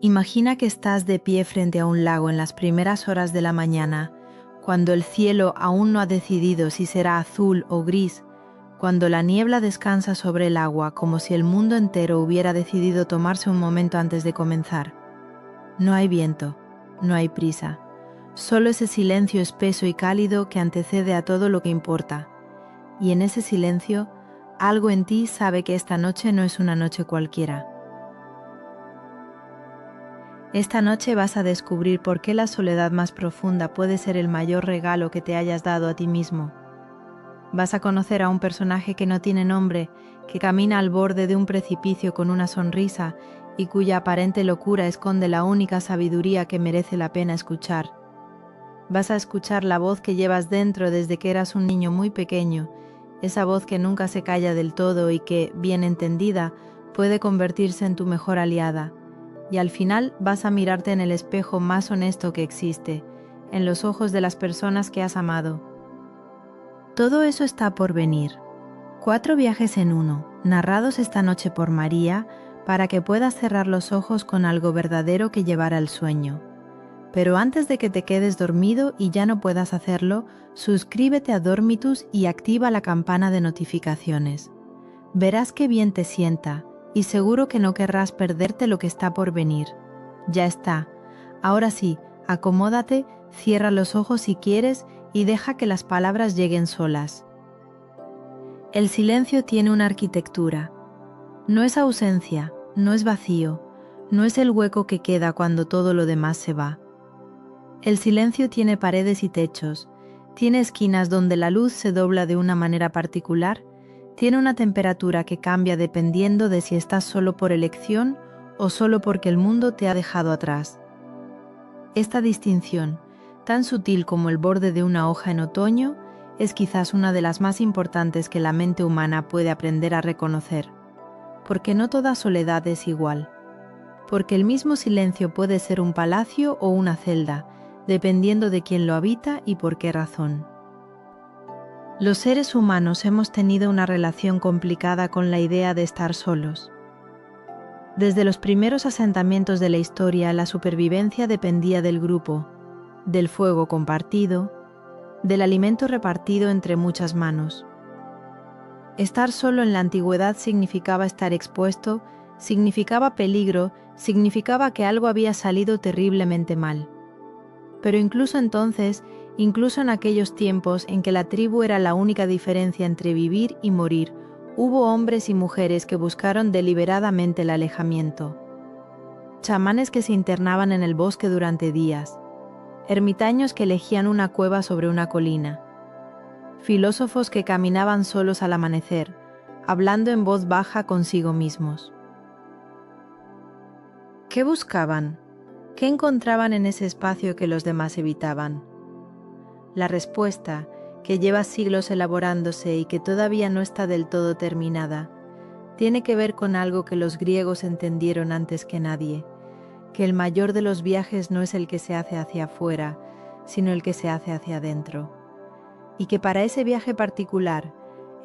Imagina que estás de pie frente a un lago en las primeras horas de la mañana, cuando el cielo aún no ha decidido si será azul o gris, cuando la niebla descansa sobre el agua como si el mundo entero hubiera decidido tomarse un momento antes de comenzar. No hay viento, no hay prisa, solo ese silencio espeso y cálido que antecede a todo lo que importa. Y en ese silencio, algo en ti sabe que esta noche no es una noche cualquiera. Esta noche vas a descubrir por qué la soledad más profunda puede ser el mayor regalo que te hayas dado a ti mismo. Vas a conocer a un personaje que no tiene nombre, que camina al borde de un precipicio con una sonrisa y cuya aparente locura esconde la única sabiduría que merece la pena escuchar. Vas a escuchar la voz que llevas dentro desde que eras un niño muy pequeño, esa voz que nunca se calla del todo y que, bien entendida, puede convertirse en tu mejor aliada. Y al final vas a mirarte en el espejo más honesto que existe, en los ojos de las personas que has amado. Todo eso está por venir. 4 viajes en uno, narrados esta noche por María, para que puedas cerrar los ojos con algo verdadero que llevar al sueño. Pero antes de que te quedes dormido y ya no puedas hacerlo, suscríbete a Dormitus y activa la campana de notificaciones. Verás qué bien te sienta, y seguro que no querrás perderte lo que está por venir. Ya está. Ahora sí, acomódate, cierra los ojos si quieres y deja que las palabras lleguen solas. El silencio tiene una arquitectura. No es ausencia, no es vacío, no es el hueco que queda cuando todo lo demás se va. El silencio tiene paredes y techos, tiene esquinas donde la luz se dobla de una manera particular, tiene una temperatura que cambia dependiendo de si estás solo por elección o solo porque el mundo te ha dejado atrás. Esta distinción, tan sutil como el borde de una hoja en otoño, es quizás una de las más importantes que la mente humana puede aprender a reconocer, porque no toda soledad es igual, porque el mismo silencio puede ser un palacio o una celda, dependiendo de quién lo habita y por qué razón. Los seres humanos hemos tenido una relación complicada con la idea de estar solos. Desde los primeros asentamientos de la historia, la supervivencia dependía del grupo, del fuego compartido, del alimento repartido entre muchas manos. Estar solo en la antigüedad significaba estar expuesto, significaba peligro, significaba que algo había salido terriblemente mal. Pero incluso entonces, incluso en aquellos tiempos en que la tribu era la única diferencia entre vivir y morir, hubo hombres y mujeres que buscaron deliberadamente el alejamiento. Chamanes que se internaban en el bosque durante días, ermitaños que elegían una cueva sobre una colina, filósofos que caminaban solos al amanecer, hablando en voz baja consigo mismos. ¿Qué buscaban? ¿Qué encontraban en ese espacio que los demás evitaban? La respuesta, que lleva siglos elaborándose y que todavía no está del todo terminada, tiene que ver con algo que los griegos entendieron antes que nadie, que el mayor de los viajes no es el que se hace hacia afuera, sino el que se hace hacia adentro, y que para ese viaje particular,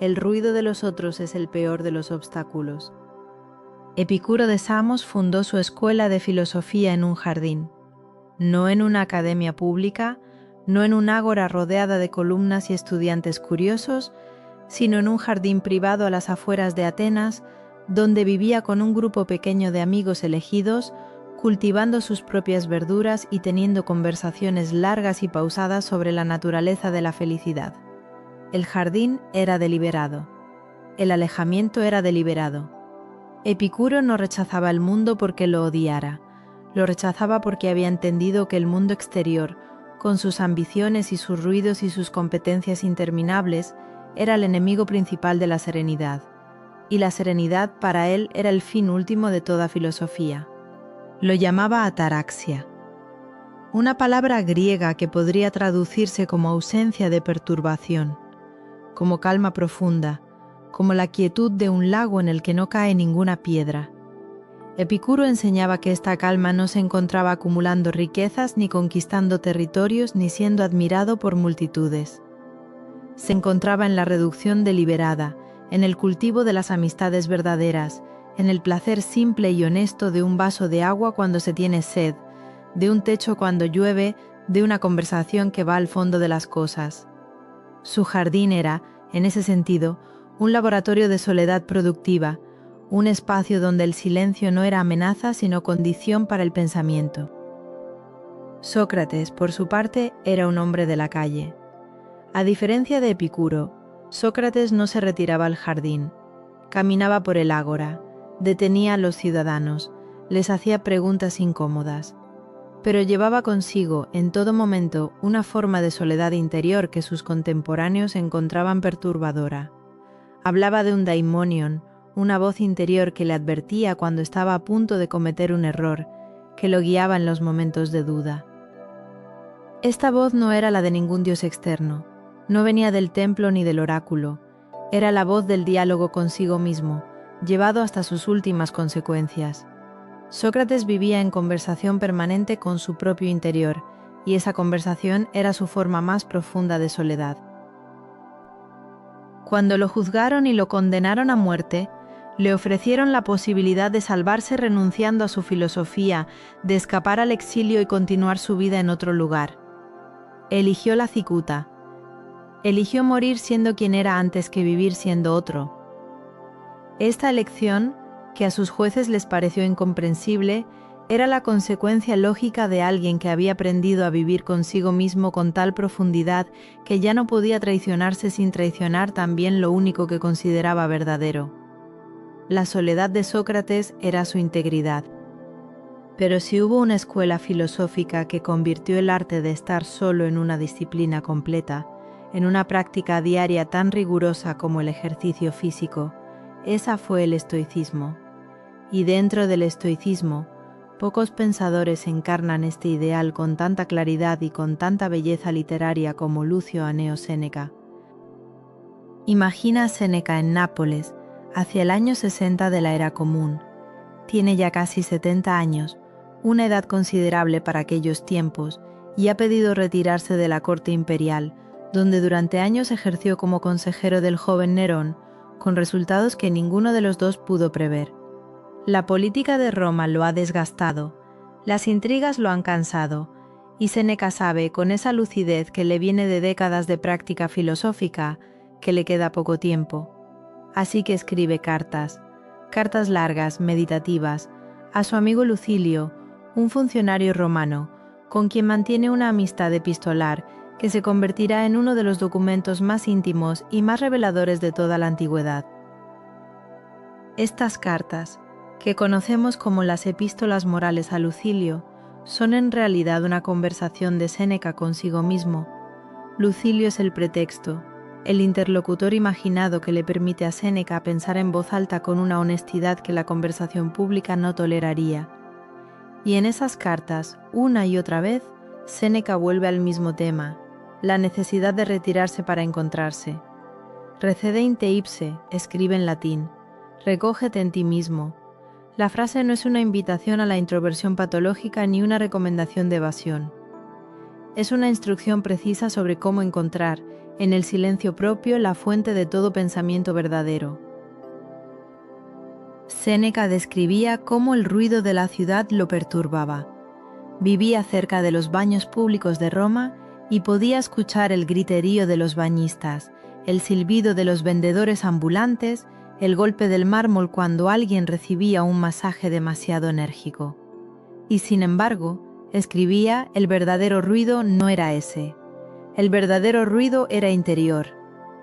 el ruido de los otros es el peor de los obstáculos. Epicuro de Samos fundó su escuela de filosofía en un jardín, no en una academia pública, no en un ágora rodeada de columnas y estudiantes curiosos, sino en un jardín privado a las afueras de Atenas, donde vivía con un grupo pequeño de amigos elegidos, cultivando sus propias verduras y teniendo conversaciones largas y pausadas sobre la naturaleza de la felicidad. El jardín era deliberado. El alejamiento era deliberado. Epicuro no rechazaba el mundo porque lo odiara, lo rechazaba porque había entendido que el mundo exterior, con sus ambiciones y sus ruidos y sus competencias interminables, era el enemigo principal de la serenidad, y la serenidad para él era el fin último de toda filosofía. Lo llamaba ataraxia, una palabra griega que podría traducirse como ausencia de perturbación, como calma profunda, como la quietud de un lago en el que no cae ninguna piedra. Epicuro enseñaba que esta calma no se encontraba acumulando riquezas, ni conquistando territorios, ni siendo admirado por multitudes. Se encontraba en la reducción deliberada, en el cultivo de las amistades verdaderas, en el placer simple y honesto de un vaso de agua cuando se tiene sed, de un techo cuando llueve, de una conversación que va al fondo de las cosas. Su jardín era, en ese sentido, un laboratorio de soledad productiva, un espacio donde el silencio no era amenaza sino condición para el pensamiento. Sócrates, por su parte, era un hombre de la calle. A diferencia de Epicuro, Sócrates no se retiraba al jardín. Caminaba por el ágora, detenía a los ciudadanos, les hacía preguntas incómodas, pero llevaba consigo en todo momento una forma de soledad interior que sus contemporáneos encontraban perturbadora. Hablaba de un daimonion, una voz interior que le advertía cuando estaba a punto de cometer un error, que lo guiaba en los momentos de duda. Esta voz no era la de ningún dios externo, no venía del templo ni del oráculo, era la voz del diálogo consigo mismo, llevado hasta sus últimas consecuencias. Sócrates vivía en conversación permanente con su propio interior, y esa conversación era su forma más profunda de soledad. Cuando lo juzgaron y lo condenaron a muerte, le ofrecieron la posibilidad de salvarse renunciando a su filosofía, de escapar al exilio y continuar su vida en otro lugar. Eligió la cicuta. Eligió morir siendo quien era antes que vivir siendo otro. Esta elección, que a sus jueces les pareció incomprensible, era la consecuencia lógica de alguien que había aprendido a vivir consigo mismo con tal profundidad que ya no podía traicionarse sin traicionar también lo único que consideraba verdadero. La soledad de Sócrates era su integridad. Pero si hubo una escuela filosófica que convirtió el arte de estar solo en una disciplina completa, en una práctica diaria tan rigurosa como el ejercicio físico, esa fue el estoicismo. Y dentro del estoicismo, pocos pensadores encarnan este ideal con tanta claridad y con tanta belleza literaria como Lucio Anneo Séneca. Imagina a Séneca en Nápoles, hacia el año 60 de la era común. Tiene ya casi 70 años, una edad considerable para aquellos tiempos, y ha pedido retirarse de la corte imperial, donde durante años ejerció como consejero del joven Nerón, con resultados que ninguno de los dos pudo prever. La política de Roma lo ha desgastado, las intrigas lo han cansado, y Séneca sabe, con esa lucidez que le viene de décadas de práctica filosófica, que le queda poco tiempo. Así que escribe cartas largas, meditativas, a su amigo Lucilio, un funcionario romano, con quien mantiene una amistad epistolar que se convertirá en uno de los documentos más íntimos y más reveladores de toda la antigüedad. Estas cartas, que conocemos como las epístolas morales a Lucilio, son en realidad una conversación de Séneca consigo mismo. Lucilio es el pretexto, el interlocutor imaginado que le permite a Séneca pensar en voz alta con una honestidad que la conversación pública no toleraría. Y en esas cartas, una y otra vez, Séneca vuelve al mismo tema, la necesidad de retirarse para encontrarse. Recede in te ipse, escribe en latín, recógete en ti mismo. La frase no es una invitación a la introversión patológica ni una recomendación de evasión. Es una instrucción precisa sobre cómo encontrar, en el silencio propio, la fuente de todo pensamiento verdadero. Séneca describía cómo el ruido de la ciudad lo perturbaba. Vivía cerca de los baños públicos de Roma y podía escuchar el griterío de los bañistas, el silbido de los vendedores ambulantes, el golpe del mármol cuando alguien recibía un masaje demasiado enérgico. Y sin embargo, escribía, el verdadero ruido no era ese. El verdadero ruido era interior,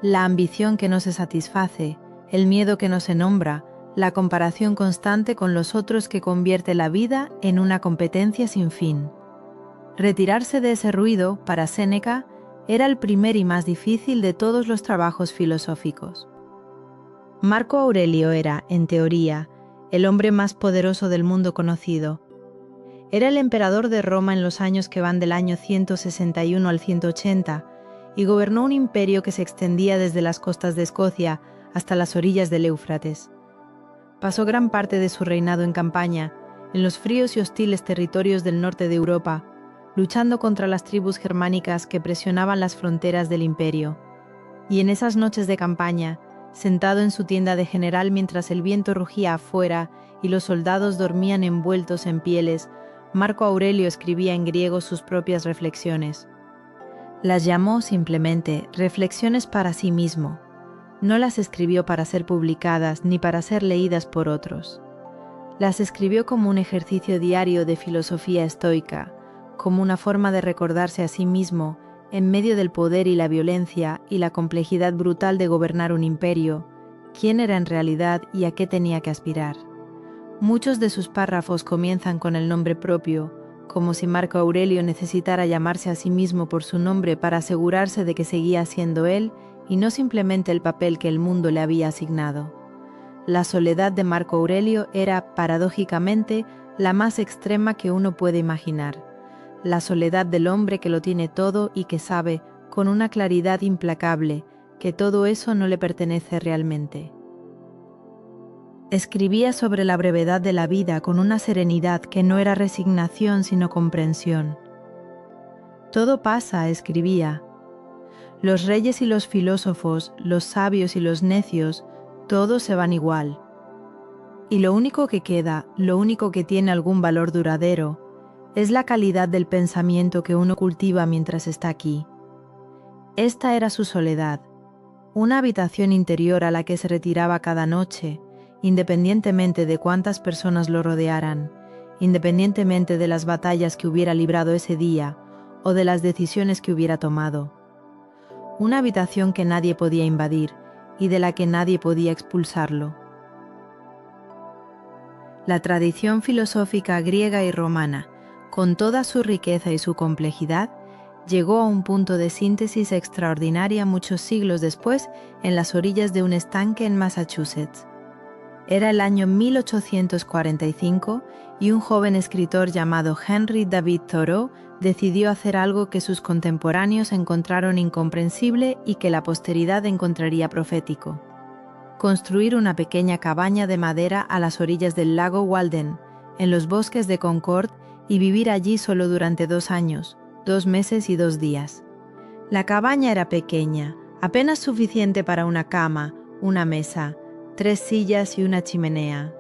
la ambición que no se satisface, el miedo que no se nombra, la comparación constante con los otros que convierte la vida en una competencia sin fin. Retirarse de ese ruido, para Séneca, era el primer y más difícil de todos los trabajos filosóficos. Marco Aurelio era, en teoría, el hombre más poderoso del mundo conocido. Era el emperador de Roma en los años que van del año 161 al 180 y gobernó un imperio que se extendía desde las costas de Escocia hasta las orillas del Éufrates. Pasó gran parte de su reinado en campaña, en los fríos y hostiles territorios del norte de Europa, luchando contra las tribus germánicas que presionaban las fronteras del imperio. Y en esas noches de campaña, Sentado en su tienda de general mientras el viento rugía afuera y los soldados dormían envueltos en pieles, Marco Aurelio escribía en griego sus propias reflexiones. Las llamó simplemente reflexiones para sí mismo. No las escribió para ser publicadas ni para ser leídas por otros. Las escribió como un ejercicio diario de filosofía estoica, como una forma de recordarse a sí mismo en medio del poder y la violencia y la complejidad brutal de gobernar un imperio, quién era en realidad y a qué tenía que aspirar. Muchos de sus párrafos comienzan con el nombre propio, como si Marco Aurelio necesitara llamarse a sí mismo por su nombre para asegurarse de que seguía siendo él y no simplemente el papel que el mundo le había asignado. La soledad de Marco Aurelio era, paradójicamente, la más extrema que uno puede imaginar. La soledad del hombre que lo tiene todo y que sabe, con una claridad implacable, que todo eso no le pertenece realmente. Escribía sobre la brevedad de la vida con una serenidad que no era resignación sino comprensión. Todo pasa, escribía. Los reyes y los filósofos, los sabios y los necios, todos se van igual. Y lo único que queda, lo único que tiene algún valor duradero, es la calidad del pensamiento que uno cultiva mientras está aquí. Esta era su soledad, una habitación interior a la que se retiraba cada noche, independientemente de cuántas personas lo rodearan, independientemente de las batallas que hubiera librado ese día o de las decisiones que hubiera tomado. Una habitación que nadie podía invadir y de la que nadie podía expulsarlo. La tradición filosófica griega y romana, con toda su riqueza y su complejidad, llegó a un punto de síntesis extraordinaria muchos siglos después en las orillas de un estanque en Massachusetts. Era el año 1845 y un joven escritor llamado Henry David Thoreau decidió hacer algo que sus contemporáneos encontraron incomprensible y que la posteridad encontraría profético: construir una pequeña cabaña de madera a las orillas del lago Walden, en los bosques de Concord, y vivir allí solo durante 2 años, 2 meses y 2 días. La cabaña era pequeña, apenas suficiente para una cama, una mesa, 3 sillas y una chimenea.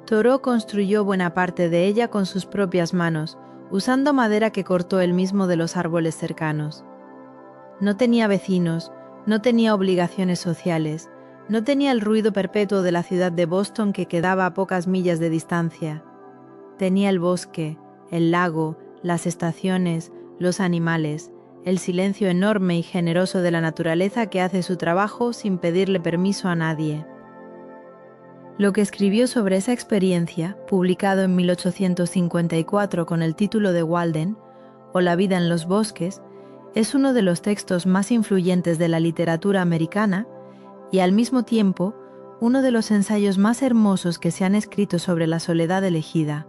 Thoreau construyó buena parte de ella con sus propias manos, usando madera que cortó él mismo de los árboles cercanos. No tenía vecinos, no tenía obligaciones sociales, no tenía el ruido perpetuo de la ciudad de Boston que quedaba a pocas millas de distancia. Tenía el bosque, el lago, las estaciones, los animales, el silencio enorme y generoso de la naturaleza que hace su trabajo sin pedirle permiso a nadie. Lo que escribió sobre esa experiencia, publicado en 1854 con el título de Walden, o La vida en los bosques, es uno de los textos más influyentes de la literatura americana y al mismo tiempo uno de los ensayos más hermosos que se han escrito sobre la soledad elegida.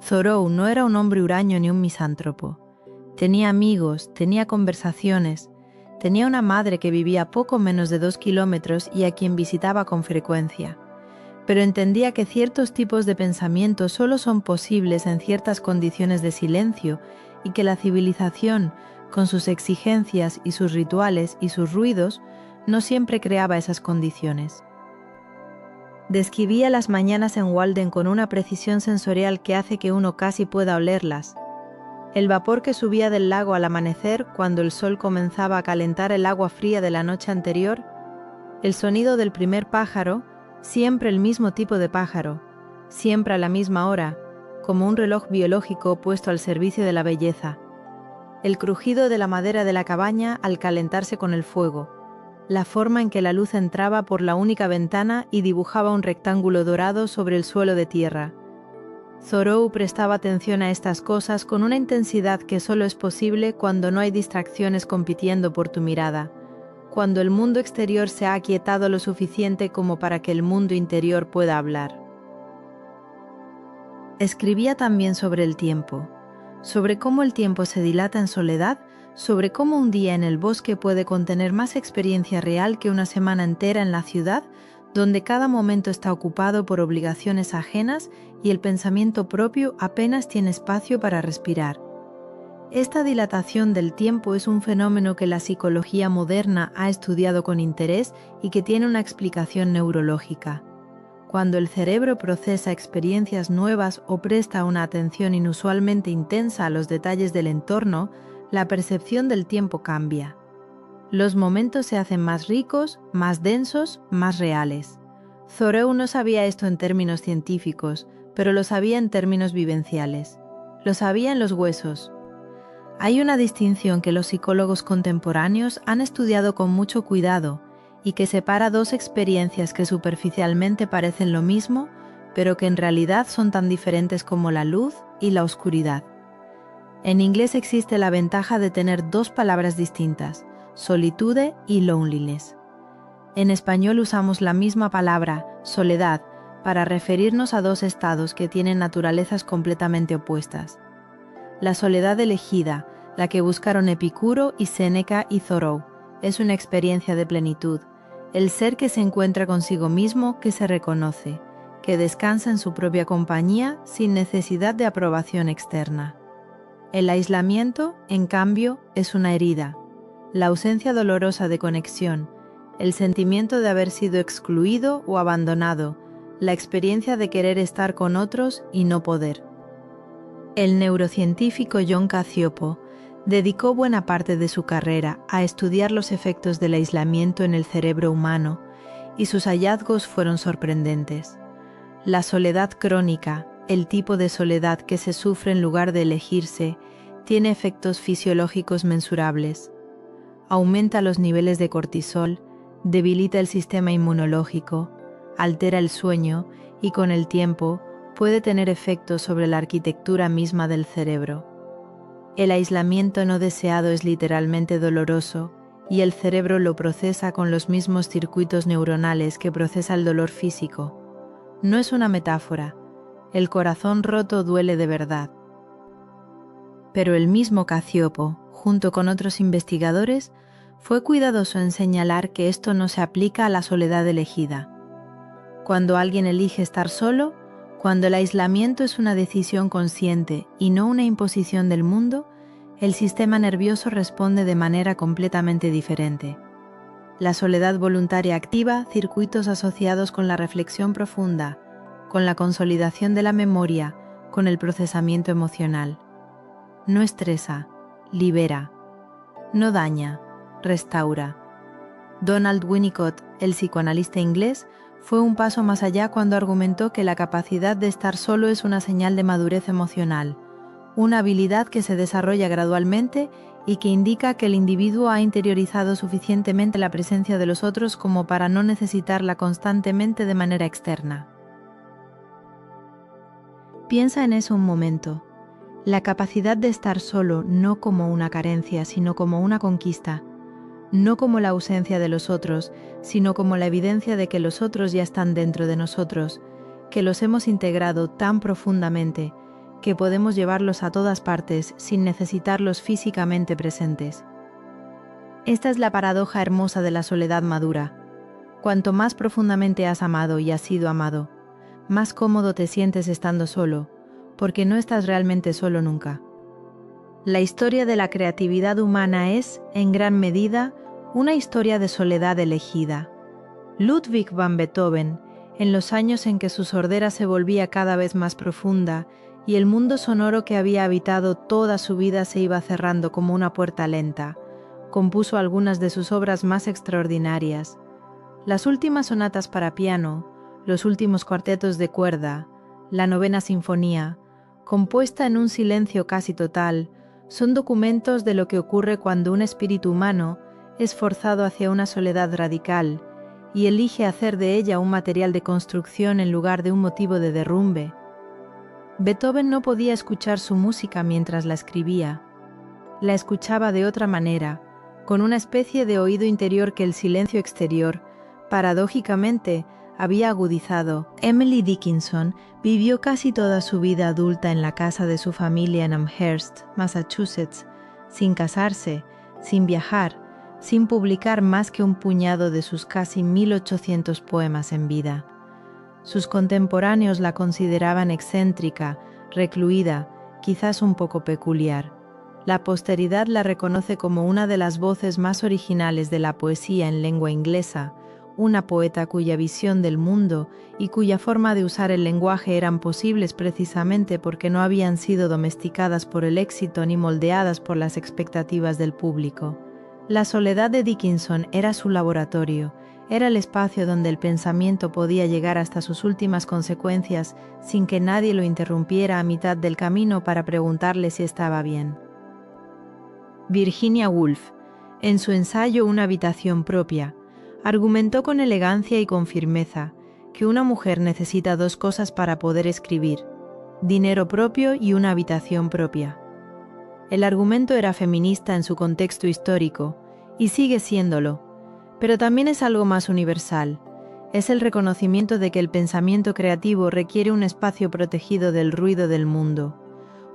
Thoreau no era un hombre huraño ni un misántropo. Tenía amigos, tenía conversaciones, tenía una madre que vivía a poco menos de 2 kilómetros y a quien visitaba con frecuencia. Pero entendía que ciertos tipos de pensamiento solo son posibles en ciertas condiciones de silencio y que la civilización, con sus exigencias y sus rituales y sus ruidos, no siempre creaba esas condiciones. Describía las mañanas en Walden con una precisión sensorial que hace que uno casi pueda olerlas. El vapor que subía del lago al amanecer cuando el sol comenzaba a calentar el agua fría de la noche anterior, el sonido del primer pájaro, siempre el mismo tipo de pájaro, siempre a la misma hora, como un reloj biológico puesto al servicio de la belleza. El crujido de la madera de la cabaña al calentarse con el fuego, la forma en que la luz entraba por la única ventana y dibujaba un rectángulo dorado sobre el suelo de tierra. Thoreau prestaba atención a estas cosas con una intensidad que solo es posible cuando no hay distracciones compitiendo por tu mirada, cuando el mundo exterior se ha aquietado lo suficiente como para que el mundo interior pueda hablar. Escribía también sobre el tiempo, sobre cómo el tiempo se dilata en soledad, sobre cómo un día en el bosque puede contener más experiencia real que una semana entera en la ciudad, donde cada momento está ocupado por obligaciones ajenas y el pensamiento propio apenas tiene espacio para respirar. Esta dilatación del tiempo es un fenómeno que la psicología moderna ha estudiado con interés y que tiene una explicación neurológica. Cuando el cerebro procesa experiencias nuevas o presta una atención inusualmente intensa a los detalles del entorno, la percepción del tiempo cambia. Los momentos se hacen más ricos, más densos, más reales. Thoreau no sabía esto en términos científicos, pero lo sabía en términos vivenciales. Lo sabía en los huesos. Hay una distinción que los psicólogos contemporáneos han estudiado con mucho cuidado y que separa dos experiencias que superficialmente parecen lo mismo, pero que en realidad son tan diferentes como la luz y la oscuridad. En inglés existe la ventaja de tener dos palabras distintas, solitude y loneliness. En español usamos la misma palabra, soledad, para referirnos a dos estados que tienen naturalezas completamente opuestas. La soledad elegida, la que buscaron Epicuro y Séneca y Thoreau, es una experiencia de plenitud, el ser que se encuentra consigo mismo, que se reconoce, que descansa en su propia compañía sin necesidad de aprobación externa. El aislamiento, en cambio, es una herida, la ausencia dolorosa de conexión, el sentimiento de haber sido excluido o abandonado, la experiencia de querer estar con otros y no poder. El neurocientífico John Cacioppo dedicó buena parte de su carrera a estudiar los efectos del aislamiento en el cerebro humano y sus hallazgos fueron sorprendentes. La soledad crónica, el tipo de soledad que se sufre en lugar de elegirse, tiene efectos fisiológicos mensurables. Aumenta los niveles de cortisol, debilita el sistema inmunológico, altera el sueño y con el tiempo puede tener efectos sobre la arquitectura misma del cerebro. El aislamiento no deseado es literalmente doloroso y el cerebro lo procesa con los mismos circuitos neuronales que procesa el dolor físico. No es una metáfora, el corazón roto duele de verdad. Pero el mismo Cacioppo, junto con otros investigadores, fue cuidadoso en señalar que esto no se aplica a la soledad elegida. Cuando alguien elige estar solo, cuando el aislamiento es una decisión consciente y no una imposición del mundo, el sistema nervioso responde de manera completamente diferente. La soledad voluntaria activa circuitos asociados con la reflexión profunda, con la consolidación de la memoria, con el procesamiento emocional. No estresa, libera. No daña, restaura. Donald Winnicott, el psicoanalista inglés, fue un paso más allá cuando argumentó que la capacidad de estar solo es una señal de madurez emocional, una habilidad que se desarrolla gradualmente y que indica que el individuo ha interiorizado suficientemente la presencia de los otros como para no necesitarla constantemente de manera externa. Piensa en eso un momento. La capacidad de estar solo no como una carencia, sino como una conquista. No como la ausencia de los otros, sino como la evidencia de que los otros ya están dentro de nosotros, que los hemos integrado tan profundamente, que podemos llevarlos a todas partes sin necesitarlos físicamente presentes. Esta es la paradoja hermosa de la soledad madura. Cuanto más profundamente has amado y has sido amado, más cómodo te sientes estando solo, porque no estás realmente solo nunca. La historia de la creatividad humana es, en gran medida, una historia de soledad elegida. Ludwig van Beethoven, en los años en que su sordera se volvía cada vez más profunda y el mundo sonoro que había habitado toda su vida se iba cerrando como una puerta lenta, compuso algunas de sus obras más extraordinarias. Las últimas sonatas para piano, los últimos cuartetos de cuerda, la novena sinfonía, compuesta en un silencio casi total, son documentos de lo que ocurre cuando un espíritu humano es forzado hacia una soledad radical y elige hacer de ella un material de construcción en lugar de un motivo de derrumbe. Beethoven no podía escuchar su música mientras la escribía. La escuchaba de otra manera, con una especie de oído interior que el silencio exterior, paradójicamente, había agudizado. Emily Dickinson vivió casi toda su vida adulta en la casa de su familia en Amherst, Massachusetts, sin casarse, sin viajar, sin publicar más que un puñado de sus casi 1800 poemas en vida. Sus contemporáneos la consideraban excéntrica, recluida, quizás un poco peculiar. La posteridad la reconoce como una de las voces más originales de la poesía en lengua inglesa, una poeta cuya visión del mundo y cuya forma de usar el lenguaje eran posibles precisamente porque no habían sido domesticadas por el éxito ni moldeadas por las expectativas del público. La soledad de Dickinson era su laboratorio, era el espacio donde el pensamiento podía llegar hasta sus últimas consecuencias sin que nadie lo interrumpiera a mitad del camino para preguntarle si estaba bien. Virginia Woolf, en su ensayo Una habitación propia, argumentó con elegancia y con firmeza que una mujer necesita dos cosas para poder escribir: dinero propio y una habitación propia. El argumento era feminista en su contexto histórico, y sigue siéndolo, pero también es algo más universal. Es el reconocimiento de que el pensamiento creativo requiere un espacio protegido del ruido del mundo,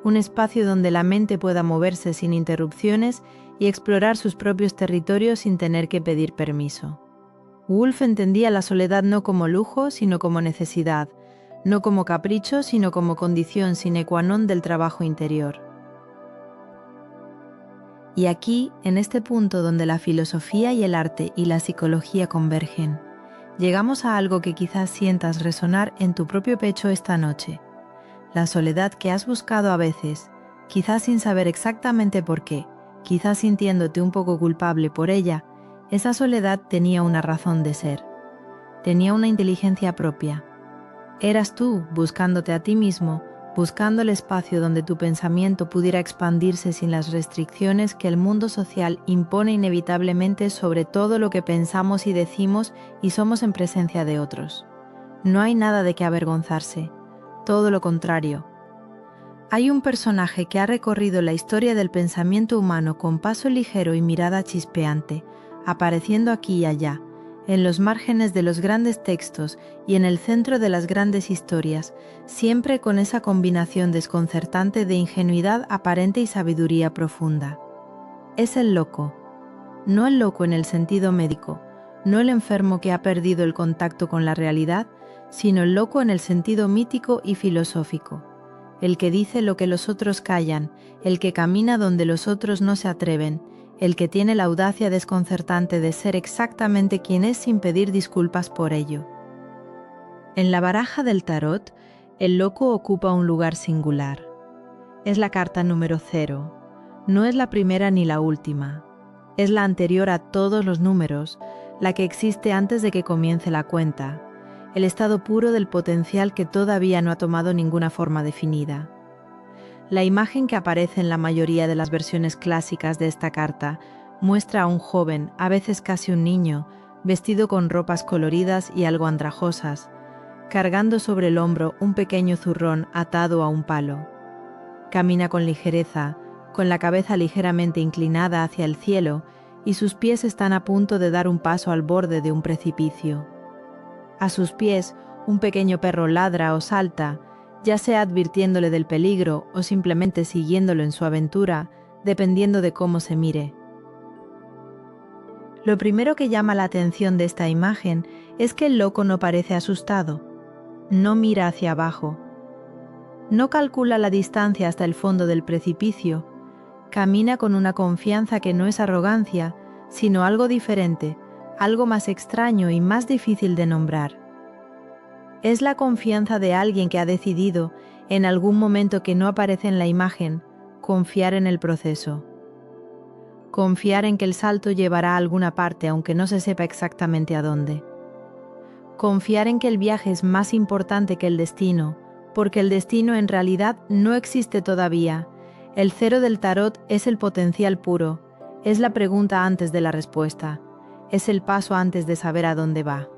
un espacio donde la mente pueda moverse sin interrupciones y explorar sus propios territorios sin tener que pedir permiso. Woolf entendía la soledad no como lujo, sino como necesidad, no como capricho, sino como condición sine qua non del trabajo interior. Y aquí, en este punto donde la filosofía y el arte y la psicología convergen, llegamos a algo que quizás sientas resonar en tu propio pecho esta noche. La soledad que has buscado a veces, quizás sin saber exactamente por qué, quizás sintiéndote un poco culpable por ella, esa soledad tenía una razón de ser. Tenía una inteligencia propia. Eras tú buscándote a ti mismo, buscando el espacio donde tu pensamiento pudiera expandirse sin las restricciones que el mundo social impone inevitablemente sobre todo lo que pensamos y decimos y somos en presencia de otros. No hay nada de qué avergonzarse, todo lo contrario. Hay un personaje que ha recorrido la historia del pensamiento humano con paso ligero y mirada chispeante, apareciendo aquí y allá, en los márgenes de los grandes textos y en el centro de las grandes historias, siempre con esa combinación desconcertante de ingenuidad aparente y sabiduría profunda. Es el loco. No el loco en el sentido médico, no el enfermo que ha perdido el contacto con la realidad, sino el loco en el sentido mítico y filosófico. El que dice lo que los otros callan, el que camina donde los otros no se atreven, el que tiene la audacia desconcertante de ser exactamente quien es sin pedir disculpas por ello. En la baraja del tarot, el loco ocupa un lugar singular. Es la carta número 0. No es la primera ni la última. Es la anterior a todos los números, la que existe antes de que comience la cuenta, el estado puro del potencial que todavía no ha tomado ninguna forma definida. La imagen que aparece en la mayoría de las versiones clásicas de esta carta muestra a un joven, a veces casi un niño, vestido con ropas coloridas y algo andrajosas, cargando sobre el hombro un pequeño zurrón atado a un palo. Camina con ligereza, con la cabeza ligeramente inclinada hacia el cielo, y sus pies están a punto de dar un paso al borde de un precipicio. A sus pies, un pequeño perro ladra o salta, ya sea advirtiéndole del peligro o simplemente siguiéndolo en su aventura, dependiendo de cómo se mire. Lo primero que llama la atención de esta imagen es que el loco no parece asustado, no mira hacia abajo, no calcula la distancia hasta el fondo del precipicio, camina con una confianza que no es arrogancia, sino algo diferente, algo más extraño y más difícil de nombrar. Es la confianza de alguien que ha decidido, en algún momento que no aparece en la imagen, confiar en el proceso. Confiar en que el salto llevará a alguna parte aunque no se sepa exactamente a dónde. Confiar en que el viaje es más importante que el destino, porque el destino en realidad no existe todavía. El 0 del tarot es el potencial puro, es la pregunta antes de la respuesta, es el paso antes de saber a dónde va.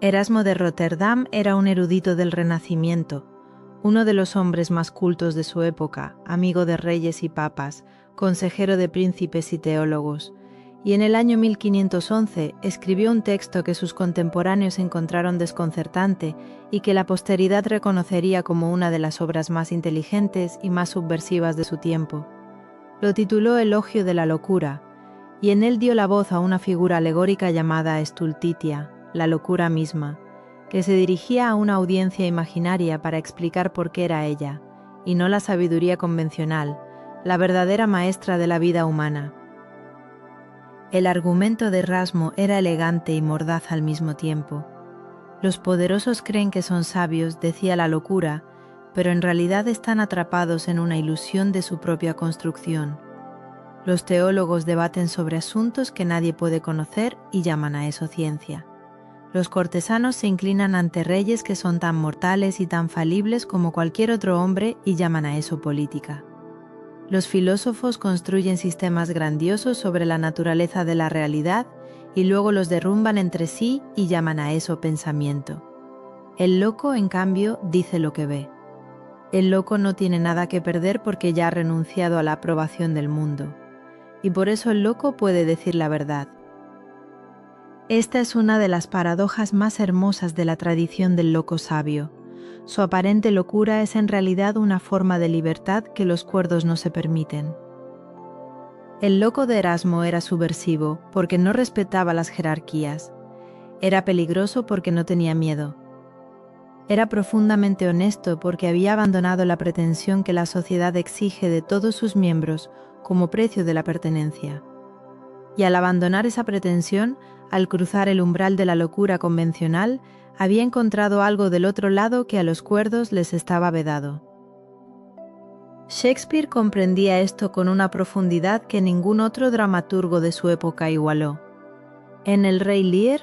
Erasmo de Rotterdam era un erudito del Renacimiento, uno de los hombres más cultos de su época, amigo de reyes y papas, consejero de príncipes y teólogos, y en el año 1511 escribió un texto que sus contemporáneos encontraron desconcertante y que la posteridad reconocería como una de las obras más inteligentes y más subversivas de su tiempo. Lo tituló Elogio de la locura, y en él dio la voz a una figura alegórica llamada Stultitia, la locura misma, que se dirigía a una audiencia imaginaria para explicar por qué era ella, y no la sabiduría convencional, la verdadera maestra de la vida humana. El argumento de Erasmo era elegante y mordaz al mismo tiempo. Los poderosos creen que son sabios, decía la locura, pero en realidad están atrapados en una ilusión de su propia construcción. Los teólogos debaten sobre asuntos que nadie puede conocer y llaman a eso ciencia. Los cortesanos se inclinan ante reyes que son tan mortales y tan falibles como cualquier otro hombre y llaman a eso política. Los filósofos construyen sistemas grandiosos sobre la naturaleza de la realidad y luego los derrumban entre sí y llaman a eso pensamiento. El loco, en cambio, dice lo que ve. El loco no tiene nada que perder porque ya ha renunciado a la aprobación del mundo. Y por eso el loco puede decir la verdad. Esta es una de las paradojas más hermosas de la tradición del loco sabio. Su aparente locura es en realidad una forma de libertad que los cuerdos no se permiten. El loco de Erasmo era subversivo porque no respetaba las jerarquías. Era peligroso porque no tenía miedo. Era profundamente honesto porque había abandonado la pretensión que la sociedad exige de todos sus miembros como precio de la pertenencia. Y al abandonar esa pretensión, al cruzar el umbral de la locura convencional, había encontrado algo del otro lado que a los cuerdos les estaba vedado. Shakespeare comprendía esto con una profundidad que ningún otro dramaturgo de su época igualó. En El Rey Lear,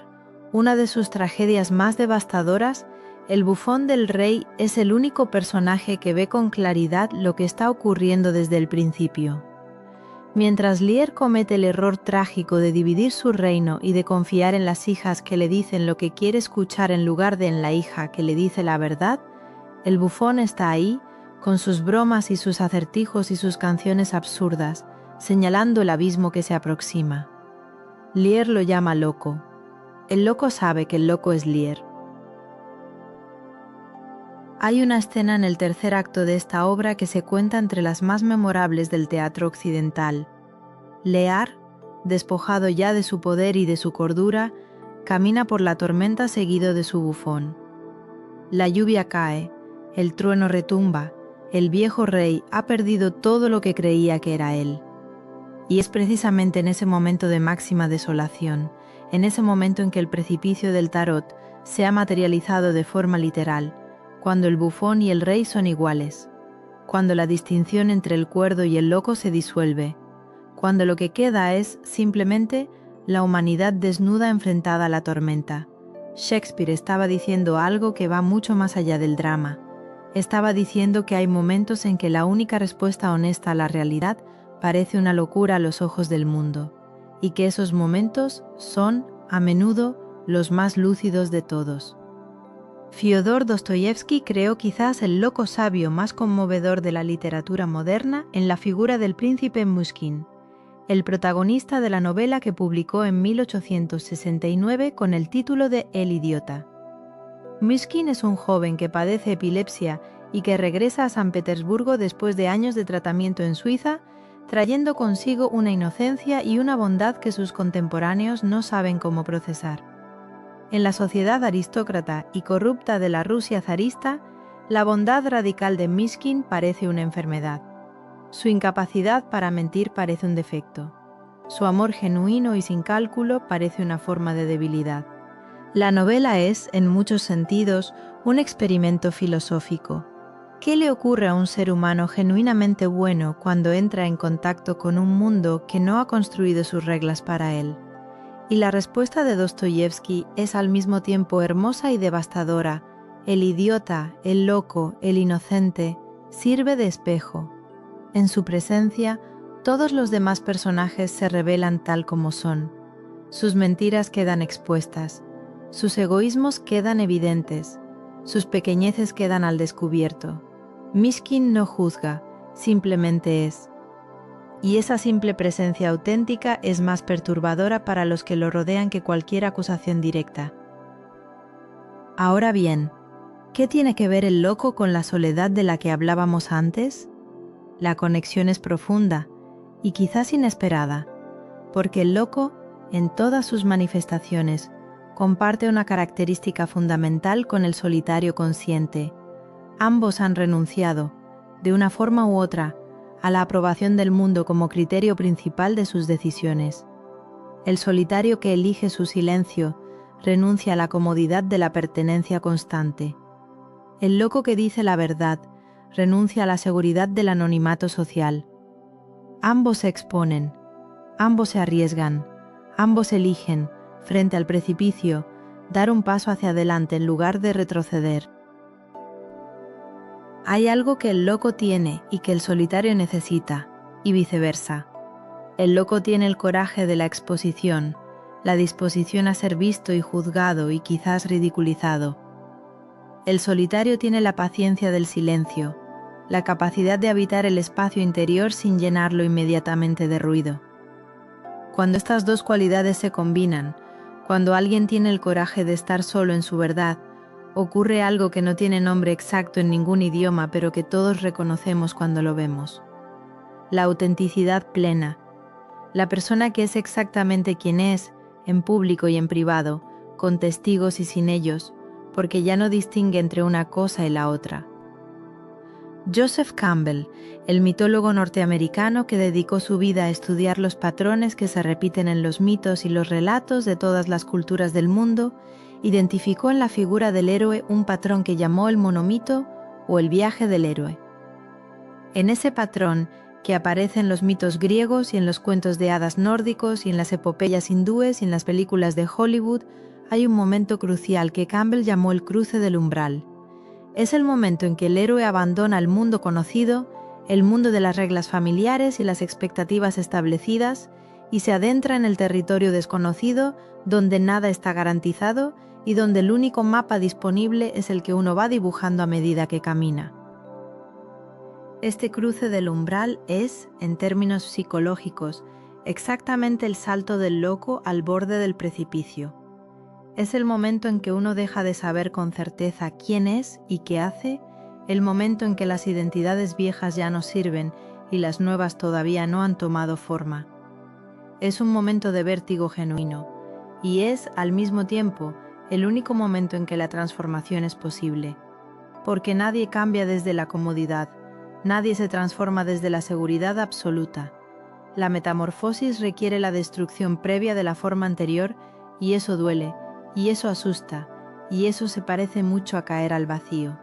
una de sus tragedias más devastadoras, el bufón del rey es el único personaje que ve con claridad lo que está ocurriendo desde el principio. Mientras Lear comete el error trágico de dividir su reino y de confiar en las hijas que le dicen lo que quiere escuchar en lugar de en la hija que le dice la verdad, el bufón está ahí, con sus bromas y sus acertijos y sus canciones absurdas, señalando el abismo que se aproxima. Lear lo llama loco. El loco sabe que el loco es Lear. Hay una escena en el tercer acto de esta obra que se cuenta entre las más memorables del teatro occidental. Lear, despojado ya de su poder y de su cordura, camina por la tormenta seguido de su bufón. La lluvia cae, el trueno retumba, el viejo rey ha perdido todo lo que creía que era él. Y es precisamente en ese momento de máxima desolación, en ese momento en que el precipicio del tarot se ha materializado de forma literal, cuando el bufón y el rey son iguales, cuando la distinción entre el cuerdo y el loco se disuelve, cuando lo que queda es, simplemente, la humanidad desnuda enfrentada a la tormenta. Shakespeare estaba diciendo algo que va mucho más allá del drama. Estaba diciendo que hay momentos en que la única respuesta honesta a la realidad parece una locura a los ojos del mundo, y que esos momentos son, a menudo, los más lúcidos de todos. Fyodor Dostoyevsky creó quizás el loco sabio más conmovedor de la literatura moderna en la figura del príncipe Myshkin, el protagonista de la novela que publicó en 1869 con el título de El idiota. Myshkin es un joven que padece epilepsia y que regresa a San Petersburgo después de años de tratamiento en Suiza, trayendo consigo una inocencia y una bondad que sus contemporáneos no saben cómo procesar. En la sociedad aristócrata y corrupta de la Rusia zarista, la bondad radical de Myshkin parece una enfermedad. Su incapacidad para mentir parece un defecto. Su amor genuino y sin cálculo parece una forma de debilidad. La novela es, en muchos sentidos, un experimento filosófico. ¿Qué le ocurre a un ser humano genuinamente bueno cuando entra en contacto con un mundo que no ha construido sus reglas para él? Y la respuesta de Dostoyevsky es al mismo tiempo hermosa y devastadora. El idiota, el loco, el inocente, sirve de espejo. En su presencia, todos los demás personajes se revelan tal como son. Sus mentiras quedan expuestas, sus egoísmos quedan evidentes, sus pequeñeces quedan al descubierto. Myshkin no juzga, simplemente es. Y esa simple presencia auténtica es más perturbadora para los que lo rodean que cualquier acusación directa. Ahora bien, ¿qué tiene que ver el loco con la soledad de la que hablábamos antes? La conexión es profunda y quizás inesperada, porque el loco, en todas sus manifestaciones, comparte una característica fundamental con el solitario consciente. Ambos han renunciado, de una forma u otra, a la aprobación del mundo como criterio principal de sus decisiones. El solitario que elige su silencio renuncia a la comodidad de la pertenencia constante. El loco que dice la verdad renuncia a la seguridad del anonimato social. Ambos se exponen, ambos se arriesgan, ambos eligen, frente al precipicio, dar un paso hacia adelante en lugar de retroceder. Hay algo que el loco tiene y que el solitario necesita, y viceversa. El loco tiene el coraje de la exposición, la disposición a ser visto y juzgado y quizás ridiculizado. El solitario tiene la paciencia del silencio, la capacidad de habitar el espacio interior sin llenarlo inmediatamente de ruido. Cuando estas dos cualidades se combinan, cuando alguien tiene el coraje de estar solo en su verdad, ocurre algo que no tiene nombre exacto en ningún idioma, pero que todos reconocemos cuando lo vemos. La autenticidad plena. La persona que es exactamente quien es, en público y en privado, con testigos y sin ellos, porque ya no distingue entre una cosa y la otra. Joseph Campbell, el mitólogo norteamericano que dedicó su vida a estudiar los patrones que se repiten en los mitos y los relatos de todas las culturas del mundo, identificó en la figura del héroe un patrón que llamó el monomito o el viaje del héroe. En ese patrón, que aparece en los mitos griegos y en los cuentos de hadas nórdicos y en las epopeyas hindúes y en las películas de Hollywood, hay un momento crucial que Campbell llamó el cruce del umbral. Es el momento en que el héroe abandona el mundo conocido, el mundo de las reglas familiares y las expectativas establecidas, y se adentra en el territorio desconocido, donde nada está garantizado y donde el único mapa disponible es el que uno va dibujando a medida que camina. Este cruce del umbral es, en términos psicológicos, exactamente el salto del loco al borde del precipicio. Es el momento en que uno deja de saber con certeza quién es y qué hace, el momento en que las identidades viejas ya no sirven y las nuevas todavía no han tomado forma. Es un momento de vértigo genuino, y es, al mismo tiempo, el único momento en que la transformación es posible. Porque nadie cambia desde la comodidad, nadie se transforma desde la seguridad absoluta. La metamorfosis requiere la destrucción previa de la forma anterior, y eso duele, y eso asusta, y eso se parece mucho a caer al vacío.